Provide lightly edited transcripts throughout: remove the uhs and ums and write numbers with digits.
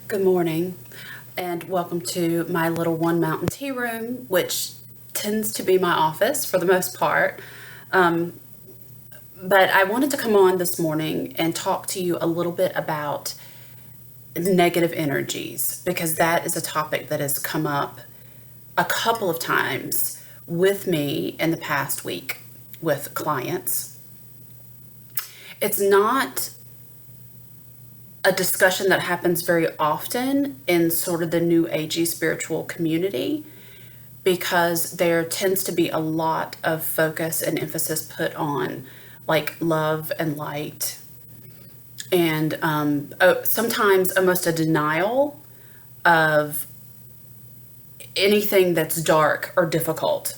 Good morning, and welcome to my little one mountain tea room, which tends to be my office for the most part. Um, but I wanted to come on this morning and talk to you a little bit about negative energies because that is a topic that has come up a couple of times with me in the past week with clients. It's not a discussion that happens very often in sort of the new agey spiritual community because there tends to be a lot of focus and emphasis put on like love and light and sometimes almost a denial of anything that's dark or difficult,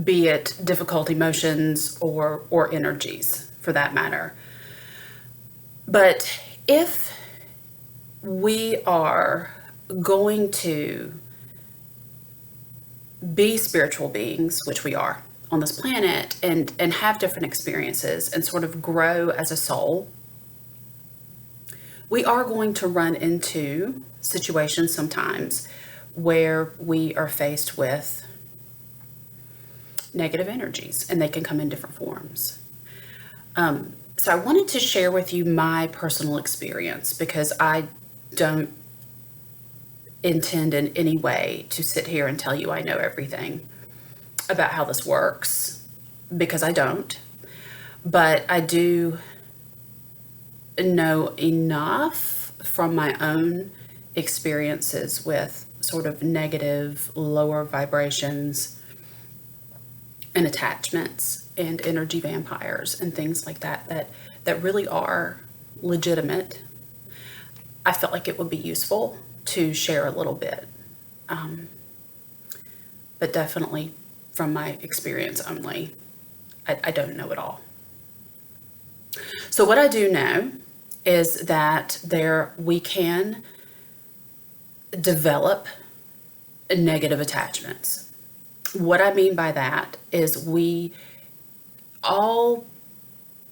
be it difficult emotions or energies for that matter. But if we are going to be spiritual beings, which we are on this planet, and have different experiences and sort of grow as a soul, we are going to run into situations sometimes where we are faced with negative energies, and they can come in different forms. So I wanted to share with you my personal experience because I don't intend in any way to sit here and tell you I know everything about how this works because I don't. But I do know enough from my own experiences with sort of negative, lower vibrations and attachments and energy vampires and things like that really are legitimate. I felt like it would be useful to share a little bit, but definitely from my experience only. I don't know it all. So what I do know is that we can develop negative attachments. What I mean by that is we all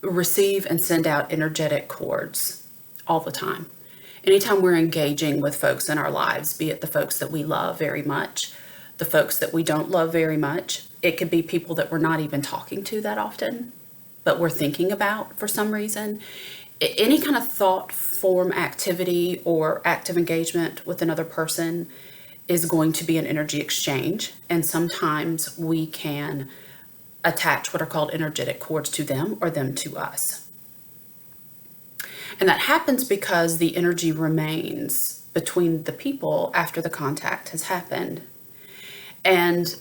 receive and send out energetic cords all the time. Anytime we're engaging with folks in our lives, be it the folks that we love very much, the folks that we don't love very much, it could be people that we're not even talking to that often, but we're thinking about for some reason. Any kind of thought form activity or active engagement with another person is going to be an energy exchange, and sometimes we can attach what are called energetic cords to them or them to us. And that happens because the energy remains between the people after the contact has happened. And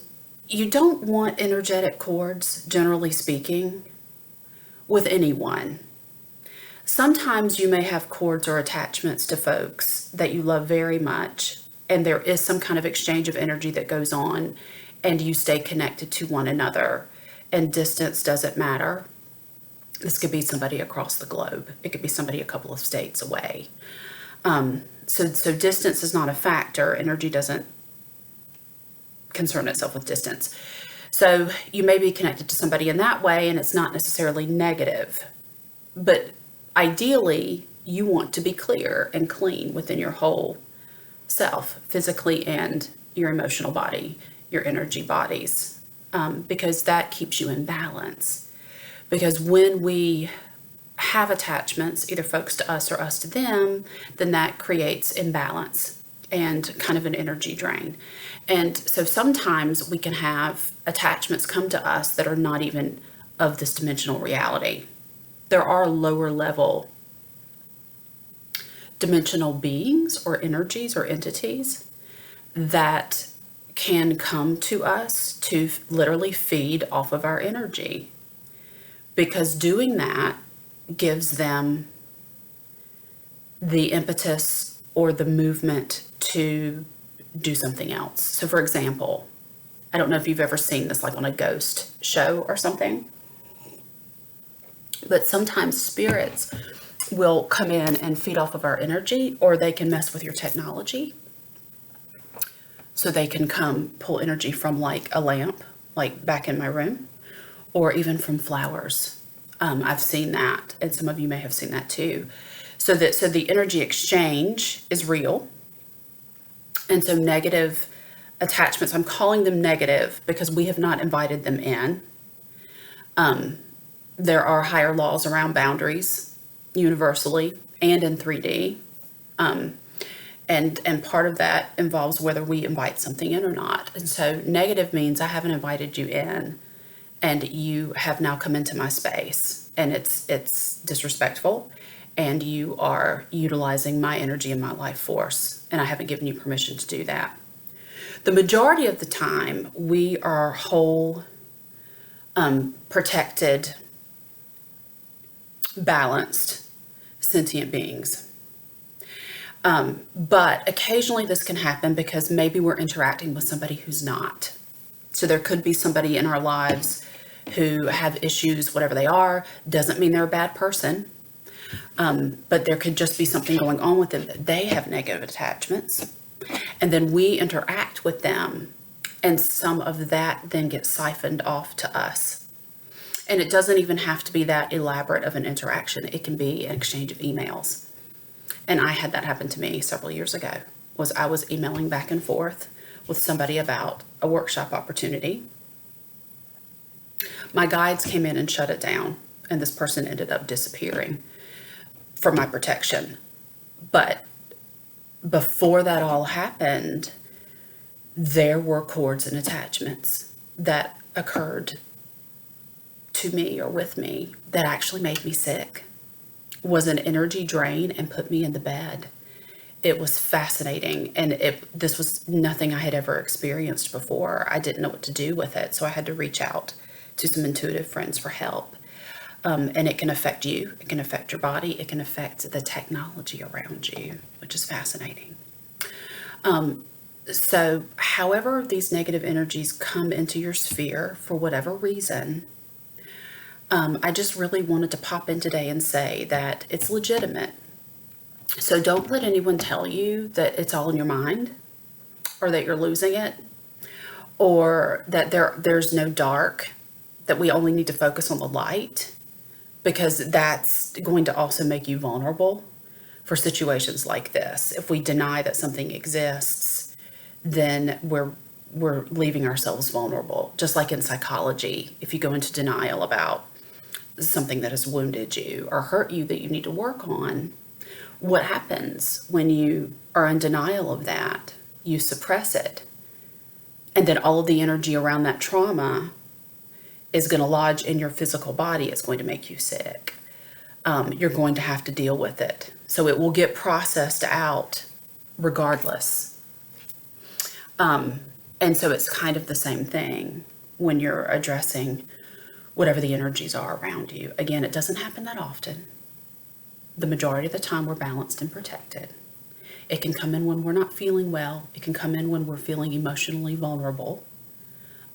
you don't want energetic cords, generally speaking, with anyone. Sometimes you may have cords or attachments to folks that you love very much, and there is some kind of exchange of energy that goes on, and you stay connected to one another, and distance doesn't matter. This could be somebody across the globe. It could be somebody a couple of states away. So distance is not a factor. Energy doesn't concern itself with distance. So you may be connected to somebody in that way, and it's not necessarily negative. But ideally, you want to be clear and clean within your whole self, physically and your emotional body, your energy bodies, because that keeps you in balance. Because when we have attachments, either folks to us or us to them, then that creates imbalance and kind of an energy drain. And so sometimes we can have attachments come to us that are not even of this dimensional reality. There are lower level dimensional beings or energies or entities that can come to us to literally feed off of our energy, because doing that gives them the impetus or the movement to do something else. So for example, I don't know if you've ever seen this like on a ghost show or something, but sometimes spirits will come in and feed off of our energy, or they can mess with your technology. So they can come pull energy from like a lamp, like back in my room, or even from flowers. I've seen that, and some of you may have seen that too. So the energy exchange is real. And so negative attachments, I'm calling them negative because we have not invited them in. There are higher laws around boundaries universally and in 3D. And part of that involves whether we invite something in or not. And so negative means I haven't invited you in and you have now come into my space, and it's disrespectful, and you are utilizing my energy and my life force, and I haven't given you permission to do that. The majority of the time, we are whole, protected, balanced, sentient beings. But occasionally this can happen because maybe we're interacting with somebody who's not. So there could be somebody in our lives who have issues, whatever they are. Doesn't mean they're a bad person. But there could just be something going on with them that they have negative attachments. And then we interact with them, and some of that then gets siphoned off to us. And it doesn't even have to be that elaborate of an interaction. It can be an exchange of emails. And I had that happen to me several years ago. I was emailing back and forth with somebody about a workshop opportunity. My guides came in and shut it down, and this person ended up disappearing for my protection. But before that all happened, there were cords and attachments that occurred to me or with me that actually made me sick, was an energy drain, and put me in the bed. It was fascinating, and this was nothing I had ever experienced before. I didn't know what to do with it, so I had to reach out to some intuitive friends for help. And it can affect you, it can affect your body, it can affect the technology around you, which is fascinating. So however these negative energies come into your sphere for whatever reason, I just really wanted to pop in today and say that it's legitimate. So don't let anyone tell you that it's all in your mind, or that you're losing it, or that there's no dark, that we only need to focus on the light, because that's going to also make you vulnerable for situations like this. If we deny that something exists, then we're leaving ourselves vulnerable. Just like in psychology, if you go into denial about something that has wounded you or hurt you that you need to work on, what happens when you are in denial of that? You suppress it. And then all of the energy around that trauma is going to lodge in your physical body. It's going to make you sick. You're going to have to deal with it. So it will get processed out regardless. And so it's kind of the same thing when you're addressing whatever the energies are around you. Again, it doesn't happen that often. The majority of the time we're balanced and protected. It can come in when we're not feeling well. It can come in when we're feeling emotionally vulnerable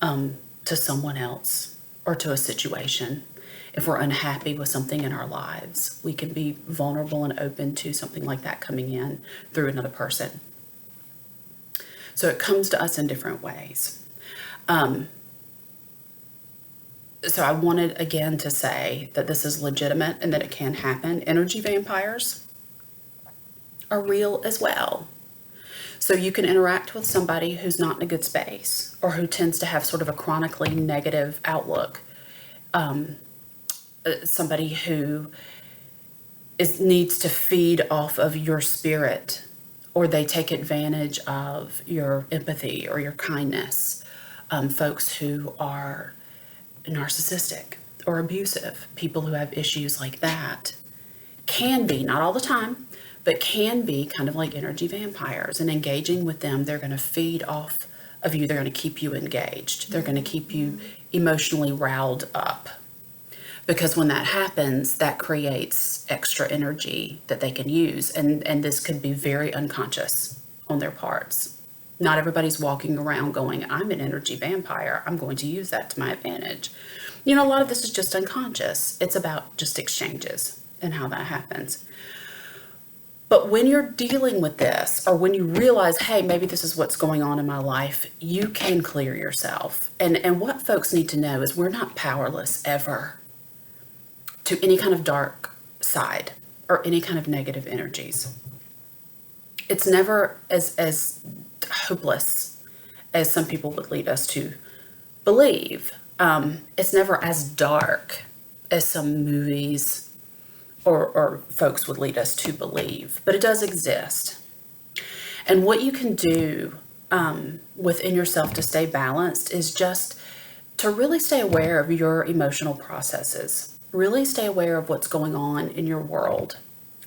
to someone else or to a situation. If we're unhappy with something in our lives, we can be vulnerable and open to something like that coming in through another person. So it comes to us in different ways. So I wanted again to say that this is legitimate and that it can happen. Energy vampires are real as well. So you can interact with somebody who's not in a good space, or who tends to have sort of a chronically negative outlook. Somebody who needs to feed off of your spirit, or they take advantage of your empathy or your kindness. Folks who are narcissistic or abusive, people who have issues like that, can be, not all the time, but can be kind of like energy vampires. And engaging with them, they're going to feed off of you. They're going to keep you engaged. They're going to keep you emotionally riled up. Because when that happens, that creates extra energy that they can use. And this could be very unconscious on their parts. Not everybody's walking around going, I'm an energy vampire. I'm going to use that to my advantage. You know, a lot of this is just unconscious. It's about just exchanges and how that happens. But when you're dealing with this, or when you realize, hey, maybe this is what's going on in my life, you can clear yourself. And what folks need to know is we're not powerless ever to any kind of dark side or any kind of negative energies. It's never as hopeless as some people would lead us to believe. It's never as dark as some movies or folks would lead us to believe, but it does exist. And what you can do within yourself to stay balanced is just to really stay aware of your emotional processes. Really stay aware of what's going on in your world.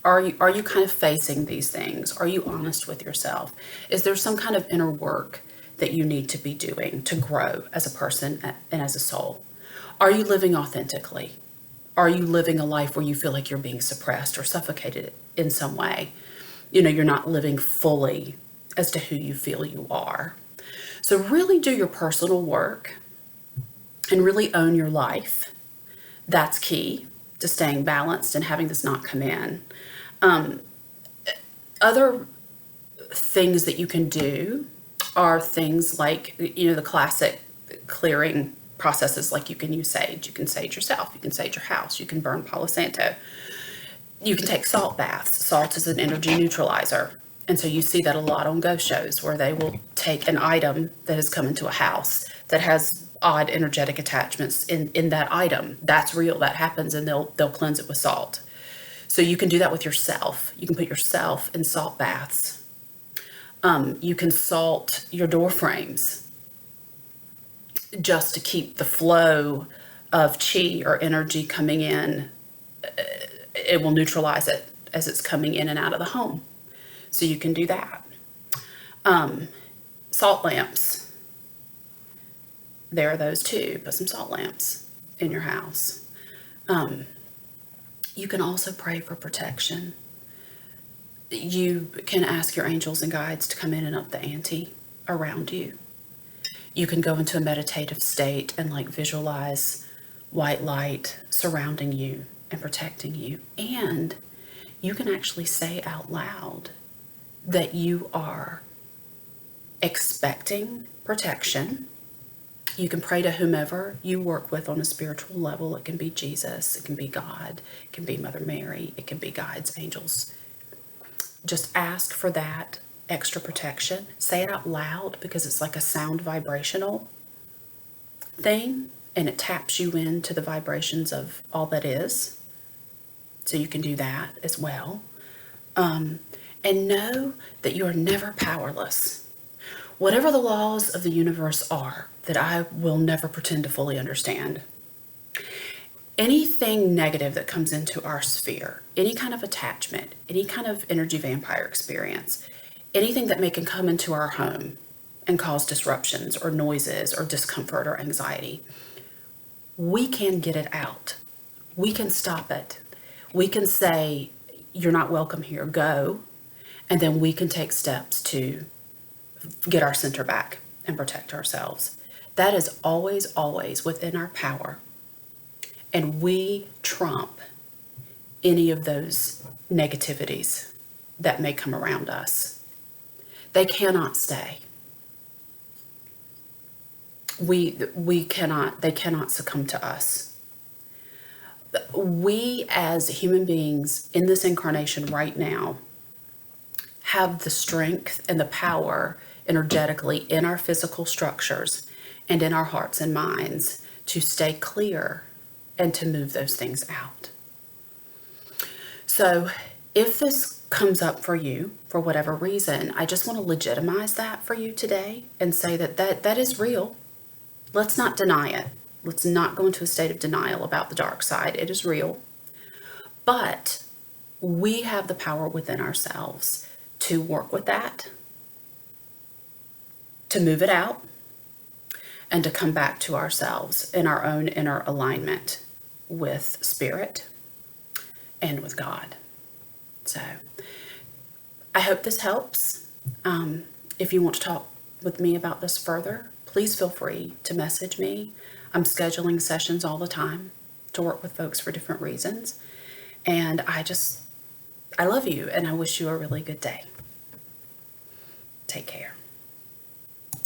Are you kind of facing these things? Are you honest with yourself? Is there some kind of inner work that you need to be doing to grow as a person and as a soul? Are you living authentically? Are you living a life where you feel like you're being suppressed or suffocated in some way? You're not living fully as to who you feel you are. So really do your personal work and really own your life. That's key to staying balanced and having this not come in. Other things that you can do are things like, the classic clearing processes, like you can use sage. You can sage yourself. You can sage your house. You can burn Palo Santo. You can take salt baths. Salt is an energy neutralizer. And so you see that a lot on ghost shows where they will take an item that has come into a house that has odd energetic attachments in that item. That's real. That happens, and they'll cleanse it with salt. So you can do that with yourself. You can put yourself in salt baths. You can salt your door frames just to keep the flow of chi or energy coming in. It will neutralize it as it's coming in and out of the home. So you can do that. Salt lamps. There are those too. Put some salt lamps in your house. You can also pray for protection. You can ask your angels and guides to come in and up the ante around you. You can go into a meditative state and visualize white light surrounding you and protecting you. And you can actually say out loud that you are expecting protection. You can pray to whomever you work with on a spiritual level. It can be Jesus, it can be God, it can be Mother Mary, it can be guides, angels. Just ask for that extra protection. Say it out loud because it's like a sound vibrational thing, and it taps you into the vibrations of all that is. So you can do that as well. And know that you are never powerless. Whatever the laws of the universe are that I will never pretend to fully understand, anything negative that comes into our sphere, any kind of attachment, any kind of energy vampire experience, anything that may can come into our home and cause disruptions or noises or discomfort or anxiety, we can get it out. We can stop it. We can say, you're not welcome here, go. And then we can take steps to get our center back and protect ourselves. That is always, always within our power. And we trump any of those negativities that may come around us. They cannot stay. They cannot succumb to us. We as human beings in this incarnation right now have the strength and the power energetically in our physical structures and in our hearts and minds to stay clear and to move those things out. So if this comes up for you for whatever reason, I just want to legitimize that for you today and say that is real. Let's not deny it. Let's not go into a state of denial about the dark side. It is real. But we have the power within ourselves to work with that, to move it out, and to come back to ourselves in our own inner alignment with spirit and with God. So I hope this helps. If you want to talk with me about this further, please feel free to message me. I'm scheduling sessions all the time to work with folks for different reasons. And I love you, and I wish you a really good day. Take care.